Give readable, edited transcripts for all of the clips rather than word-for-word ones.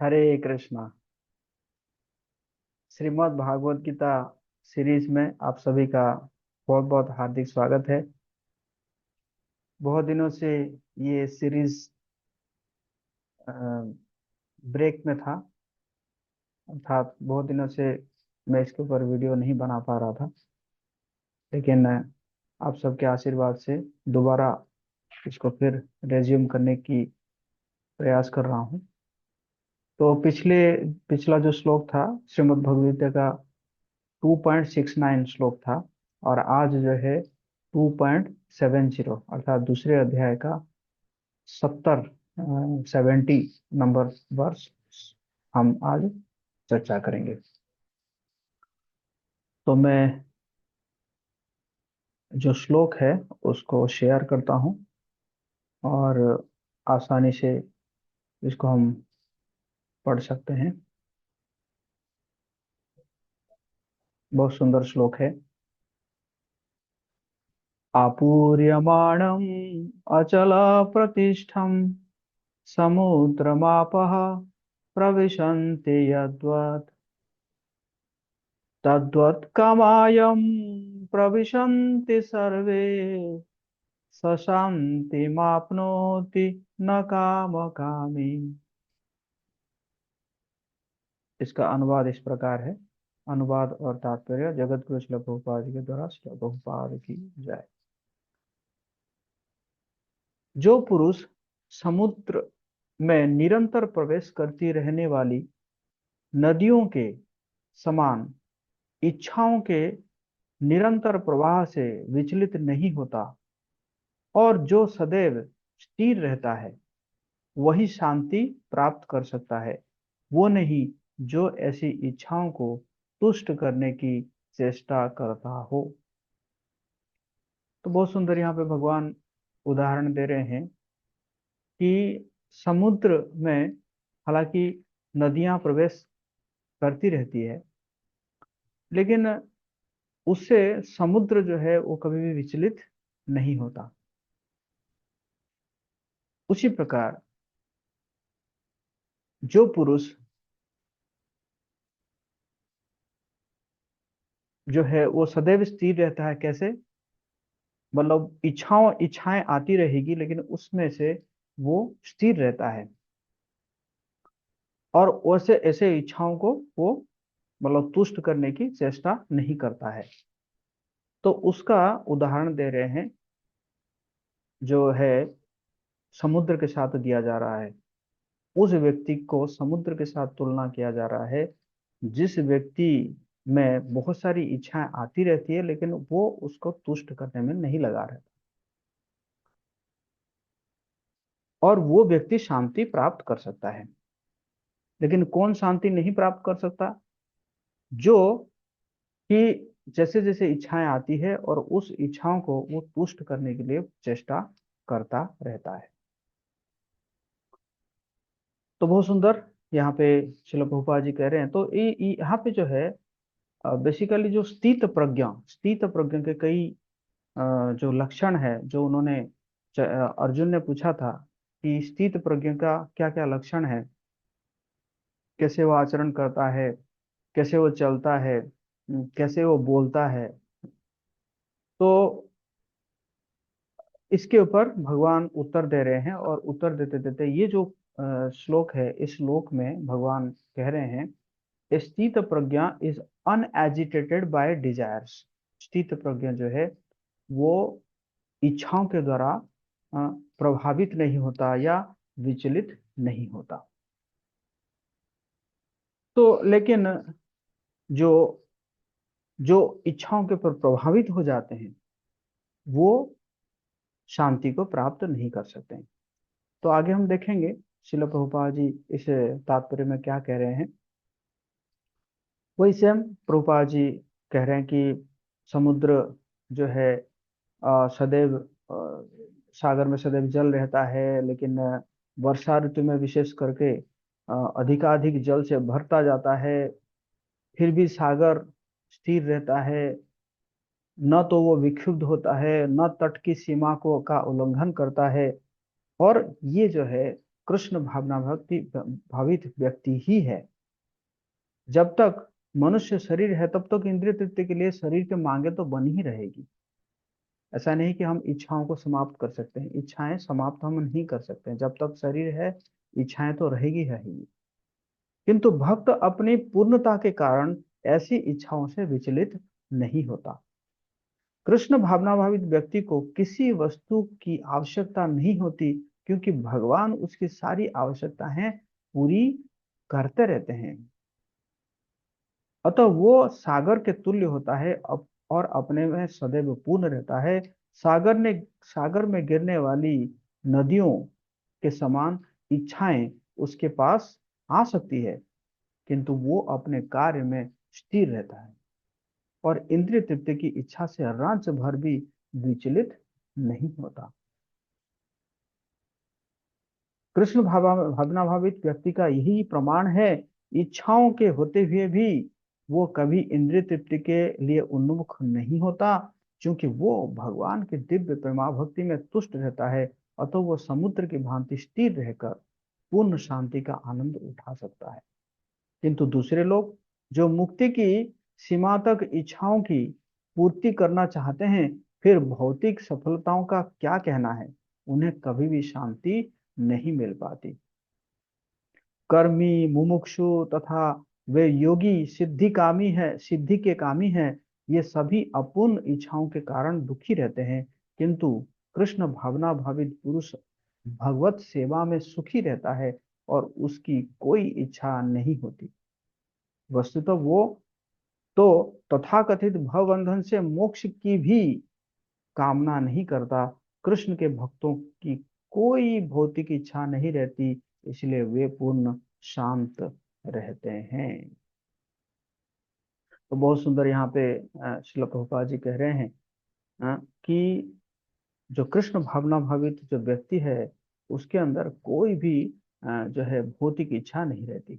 हरे Krishna. Shrimad Bhagavat Gita series में आप सभी का बहुत बहुत हार्दिक स्वागत है। बहुत दिनों से ये सीरीज ब्रेक में था, अर्थात बहुत दिनों से मैं इसके ऊपर वीडियो नहीं बना पा रहा था। लेकिन आप सबके आशीर्वाद से दोबारा इसको फिर रेज्यूम करने की प्रयास कर रहा हूँ। तो पिछला जो श्लोक था श्रीमद् भगवद गीता का 2.69 श्लोक था, और आज जो है 2.70 अर्थात दूसरे अध्याय का 70 नंबर वर्ष हम आज चर्चा करेंगे। तो मैं जो श्लोक है उसको शेयर करता हूँ, और आसानी से इसको हम पढ़ सकते हैं। बहुत सुंदर श्लोक है। आपूर्यमाणम् अचल प्रतिष्ठम समुद्रमापः प्रविशन्ति यद्वत् तद्वत्कामायं प्रविशन्ति सर्वे स शान्तिमाप्नोति न कामकामी। इसका अनुवाद इस प्रकार है। अनुवाद और तात्पर्य जगत गुरु श्रील प्रभुपाद जी के द्वारा श्रील प्रभुपाद की जाए। जो पुरुष समुद्र में निरंतर प्रवेश करती रहने वाली नदियों के समान इच्छाओं के निरंतर प्रवाह से विचलित नहीं होता, और जो सदैव स्थिर रहता है, वही शांति प्राप्त कर सकता है। वो नहीं जो ऐसी इच्छाओं को तुष्ट करने की चेष्टा करता हो। तो बहुत सुंदर यहाँ पे भगवान उदाहरण दे रहे हैं कि समुद्र में हालांकि नदियां प्रवेश करती रहती है, लेकिन उससे समुद्र जो है वो कभी भी विचलित नहीं होता। उसी प्रकार जो पुरुष जो है वो सदैव स्थिर रहता है। कैसे? मतलब इच्छाएं आती रहेगी, लेकिन उसमें से वो स्थिर रहता है, और वैसे ऐसे इच्छाओं को वो मतलब तुष्ट करने की चेष्टा नहीं करता है। तो उसका उदाहरण दे रहे हैं, जो है समुद्र के साथ दिया जा रहा है। उस व्यक्ति को समुद्र के साथ तुलना किया जा रहा है जिस व्यक्ति में बहुत सारी इच्छाएं आती रहती है, लेकिन वो उसको तुष्ट करने में नहीं लगा रहता, और वो व्यक्ति शांति प्राप्त कर सकता है। लेकिन कौन शांति नहीं प्राप्त कर सकता? जो कि जैसे जैसे इच्छाएं आती है और उस इच्छाओं को वो तुष्ट करने के लिए चेष्टा करता रहता है। तो बहुत सुंदर यहाँ पे श्रील प्रभुपाद जी कह रहे हैं। तो यहाँ पे जो है बेसिकली जो स्थित प्रज्ञा के कई जो लक्षण है, जो उन्होंने अर्जुन ने पूछा था कि स्थित प्रज्ञा का क्या क्या लक्षण है, कैसे वो आचरण करता है, कैसे वो चलता है, कैसे वो बोलता है। तो इसके ऊपर भगवान उत्तर दे रहे हैं, और उत्तर देते देते ये जो श्लोक है, इस श्लोक में भगवान कह रहे हैं स्थित प्रज्ञा इज अनएजिटेटेड बाय डिजायर्स। स्थित प्रज्ञा जो है वो इच्छाओं के द्वारा प्रभावित नहीं होता या विचलित नहीं होता। तो लेकिन जो जो इच्छाओं के ऊपर प्रभावित हो जाते हैं, वो शांति को प्राप्त नहीं कर सकते हैं। तो आगे हम देखेंगे श्रील प्रभुपाद जी इस तात्पर्य में क्या कह रहे हैं। वही सेम प्रभुपाद जी कह रहे हैं कि समुद्र जो है सदैव सागर में सदैव जल रहता है, लेकिन वर्षा ऋतु में विशेष करके अधिकाधिक जल से भरता जाता है। फिर भी सागर स्थिर रहता है, न तो वो विक्षुब्ध होता है, न तट की सीमा को का उल्लंघन करता है। और ये जो है कृष्ण भावना भक्ति भावित व्यक्ति ही है। जब तक मनुष्य शरीर है तब तक इंद्रिय तृप्ति के लिए शरीर की मांगे तो बन ही रहेगी। ऐसा नहीं कि हम इच्छाओं को समाप्त कर सकते हैं, इच्छाएं समाप्त हम नहीं कर सकते हैं। जब तक शरीर है इच्छाएं तो रहेगी ही। किंतु भक्त अपनी पूर्णता के कारण ऐसी इच्छाओं से विचलित नहीं होता। कृष्ण भावना भावित व्यक्ति को किसी वस्तु की आवश्यकता नहीं होती, क्योंकि भगवान उसकी सारी आवश्यकताएं पूरी करते रहते हैं। अतः वो सागर के तुल्य होता है और अपने में सदैव पूर्ण रहता है। सागर में गिरने वाली नदियों के समान इच्छाएं उसके पास आ सकती है, किंतु वो अपने कार्य में स्थिर रहता है और इंद्रिय तृप्ति की इच्छा से रांच भर भी विचलित नहीं होता। कृष्ण भावना भावित व्यक्ति का यही प्रमाण है। इच्छाओं के होते हुए भी वो कभी इंद्रिय तृप्ति के लिए उन्मुख नहीं होता, क्योंकि वो भगवान के दिव्य प्रेमा भक्ति में तुष्ट रहता है। अतः वो समुद्र की भांति स्थिर रहकर पूर्ण शांति का आनंद उठा सकता है। किंतु दूसरे लोग जो मुक्ति की सीमा तक इच्छाओं की पूर्ति करना चाहते हैं, फिर भौतिक सफलताओं का क्या कहना है, उन्हें कभी भी शांति नहीं मिल पाती। कर्मी मुमुक्षु तथा वे योगी सिद्धि के कामी हैं, ये सभी अपूर्ण इच्छाओं के कारण दुखी रहते हैं। किंतु कृष्ण भावना भावित पुरुष भगवत सेवा में सुखी रहता है और उसकी कोई इच्छा नहीं होती। वस्तुतः वो तो तथाकथित भवबंधन से मोक्ष की भी कामना नहीं करता। कृष्ण के भक्तों की कोई भौतिक इच्छा नहीं रहती, इसलिए वे पूर्ण शांत रहते हैं। तो बहुत सुंदर यहाँ पे श्रील प्रभुपाद जी कह रहे हैं कि जो कृष्ण भावना भावित जो व्यक्ति है उसके अंदर कोई भी जो है भौतिक इच्छा नहीं रहती।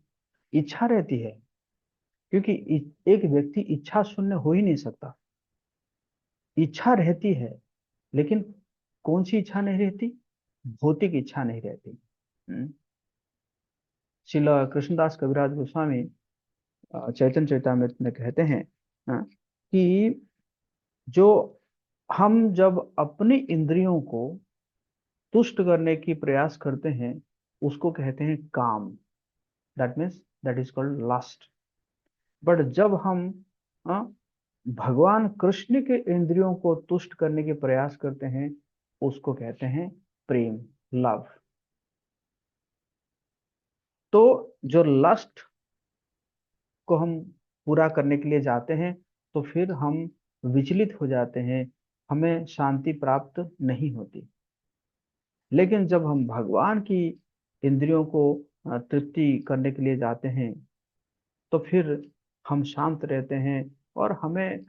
इच्छा रहती है, क्योंकि एक व्यक्ति इच्छा शून्य हो ही नहीं सकता। इच्छा रहती है, लेकिन कौन सी इच्छा नहीं रहती? भौतिक इच्छा नहीं रहती। श्रील कृष्णदास कविराज गोस्वामी चैतन्य चैतामृत में कहते हैं कि जो हम जब अपनी इंद्रियों को तुष्ट करने की प्रयास करते हैं उसको कहते हैं काम। That is called lust. But जब हम अ, भगवान कृष्ण के इंद्रियों को तुष्ट करने के प्रयास करते हैं उसको कहते हैं प्रेम, लव। तो जो लस्ट को हम पूरा करने के लिए जाते हैं तो फिर हम विचलित हो जाते हैं, हमें शांति प्राप्त नहीं होती। लेकिन जब हम भगवान की इंद्रियों को तृप्ति करने के लिए जाते हैं तो फिर हम शांत रहते हैं और हमें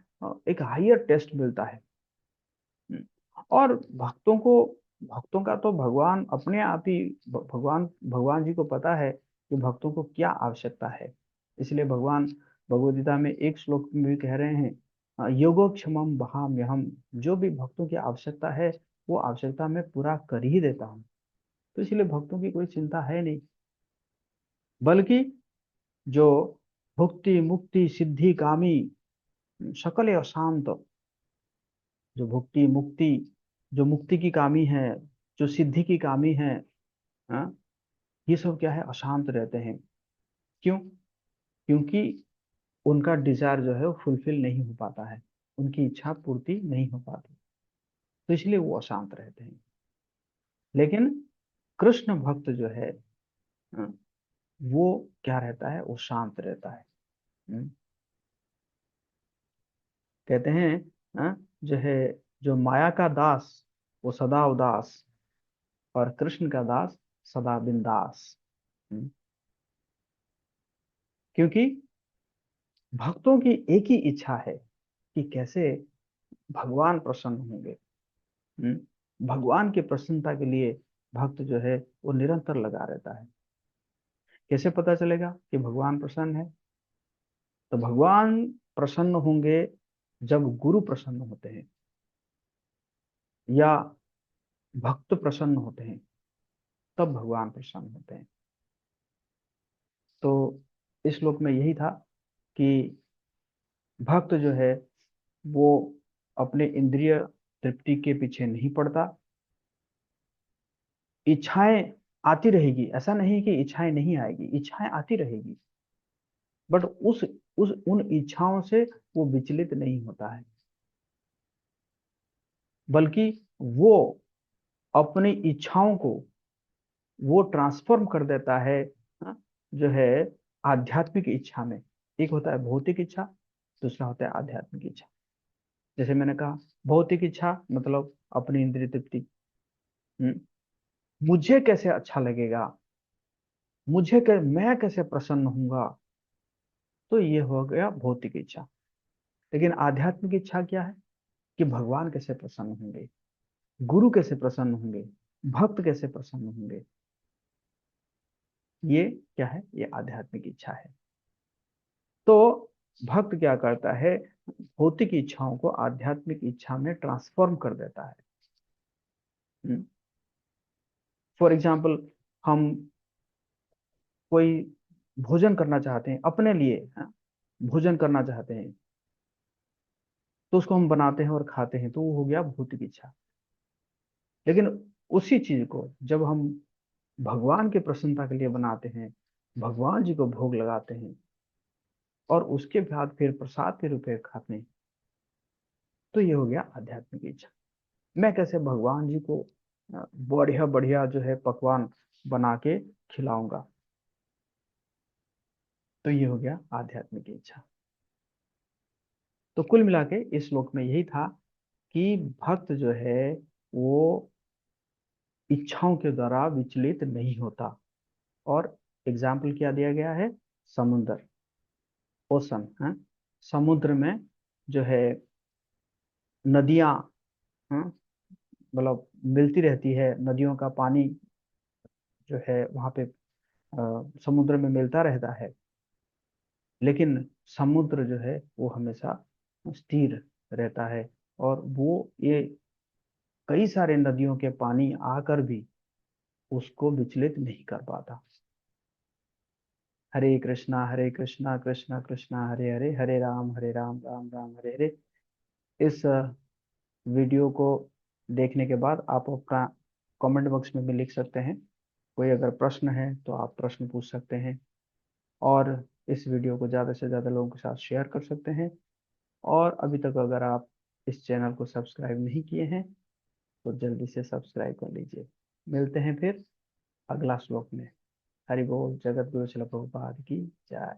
एक हायर टेस्ट मिलता है। और भक्तों का तो भगवान अपने आप ही भगवान भगवान जी को पता है कि भक्तों को क्या आवश्यकता है। इसलिए भगवान भगवद गीता में एक श्लोक में भी कह रहे हैं योगोक्षमम वहाम्यहम। जो भी भक्तों की आवश्यकता है वो आवश्यकता मैं पूरा कर ही देता हूँ। तो इसलिए भक्तों की कोई चिंता है नहीं, बल्कि जो भुक्ति मुक्ति सिद्धि कामी सकल अशांत, जो भुक्ति मुक्ति जो मुक्ति की कामी है, जो सिद्धि की कामी है, हाँ, ये सब क्या है? अशांत रहते हैं। क्यों? क्योंकि उनका डिजायर जो है वो फुलफिल नहीं हो पाता है, उनकी इच्छा पूर्ति नहीं हो पाती, तो इसलिए वो अशांत रहते हैं। लेकिन कृष्ण भक्त जो है हाँ, वो क्या रहता है? वो शांत रहता है। हम्म, कहते हैं हाँ, जो है जो माया का दास वो सदा उदास और कृष्ण का दास सदा बिंदास। हम्म, क्योंकि भक्तों की एक ही इच्छा है कि कैसे भगवान प्रसन्न होंगे। भगवान की प्रसन्नता के लिए भक्त जो है वो निरंतर लगा रहता है। कैसे पता चलेगा कि भगवान प्रसन्न है? तो भगवान प्रसन्न होंगे जब गुरु प्रसन्न होते हैं या भक्त प्रसन्न होते हैं। तब भगवान प्रसन्न होते हैं। तो इस श्लोक में यही था कि भक्त जो है वो अपने इंद्रिय तृप्ति के पीछे नहीं पड़ता। इच्छाएं आती रहेगी, ऐसा नहीं कि इच्छाएं नहीं आएगी, इच्छाएं आती रहेगी, बट उस उन इच्छाओं से वो विचलित नहीं होता है, बल्कि वो अपनी इच्छाओं को वो ट्रांसफॉर्म कर देता है, हाँ, जो है आध्यात्मिक इच्छा में। एक होता है भौतिक इच्छा, दूसरा होता है आध्यात्मिक इच्छा। जैसे मैंने कहा, भौतिक इच्छा मतलब अपनी इंद्रिय तृप्ति। हम्म, मुझे कैसे अच्छा लगेगा, मैं कैसे प्रसन्न होऊंगा, तो ये हो गया भौतिक इच्छा। लेकिन आध्यात्मिक इच्छा क्या है कि भगवान कैसे प्रसन्न होंगे, गुरु कैसे प्रसन्न होंगे, भक्त कैसे प्रसन्न होंगे, ये क्या है, ये आध्यात्मिक इच्छा है। तो भक्त क्या करता है, भौतिक इच्छाओं को आध्यात्मिक इच्छा में ट्रांसफॉर्म कर देता है। फॉर एग्जाम्पल, हम कोई भोजन करना चाहते हैं अपने लिए, हाँ, भोजन करना चाहते हैं, तो उसको हम बनाते हैं और खाते हैं, तो वो हो गया भौतिक इच्छा। लेकिन उसी चीज को जब हम भगवान की प्रसन्नता के लिए बनाते हैं, भगवान जी को भोग लगाते हैं, और उसके बाद फिर प्रसाद के रूप में खाते हैं, तो ये हो गया आध्यात्मिक इच्छा। मैं कैसे भगवान जी को बढ़िया बढ़िया जो है पकवान बना के खिलाऊंगा, तो ये हो गया आध्यात्मिक इच्छा। तो कुल मिला के इस श्लोक में यही था कि भक्त जो है वो इच्छाओं के द्वारा विचलित नहीं होता। और एग्जाम्पल क्या दिया गया है, समुद्र, ओशन है। समुद्र में जो है नदियां, हाँ, मतलब मिलती रहती है, नदियों का पानी जो है वहां पे समुद्र में मिलता रहता है। लेकिन समुद्र जो है वो हमेशा स्थिर रहता है, और वो ये कई सारे नदियों के पानी आकर भी उसको विचलित नहीं कर पाता। हरे कृष्णा कृष्णा कृष्णा हरे हरे, हरे राम राम राम हरे हरे। इस वीडियो को देखने के बाद आप अपना कमेंट बॉक्स में भी लिख सकते हैं। कोई अगर प्रश्न है तो आप प्रश्न पूछ सकते हैं, और इस वीडियो को ज़्यादा से ज़्यादा लोगों के साथ शेयर कर सकते हैं। और अभी तक अगर आप इस चैनल को सब्सक्राइब नहीं किए हैं तो जल्दी से सब्सक्राइब कर लीजिए। मिलते हैं फिर अगला श्लोक में। हरि बोल, जगत गुरु शिल प्रभुपाद की जय।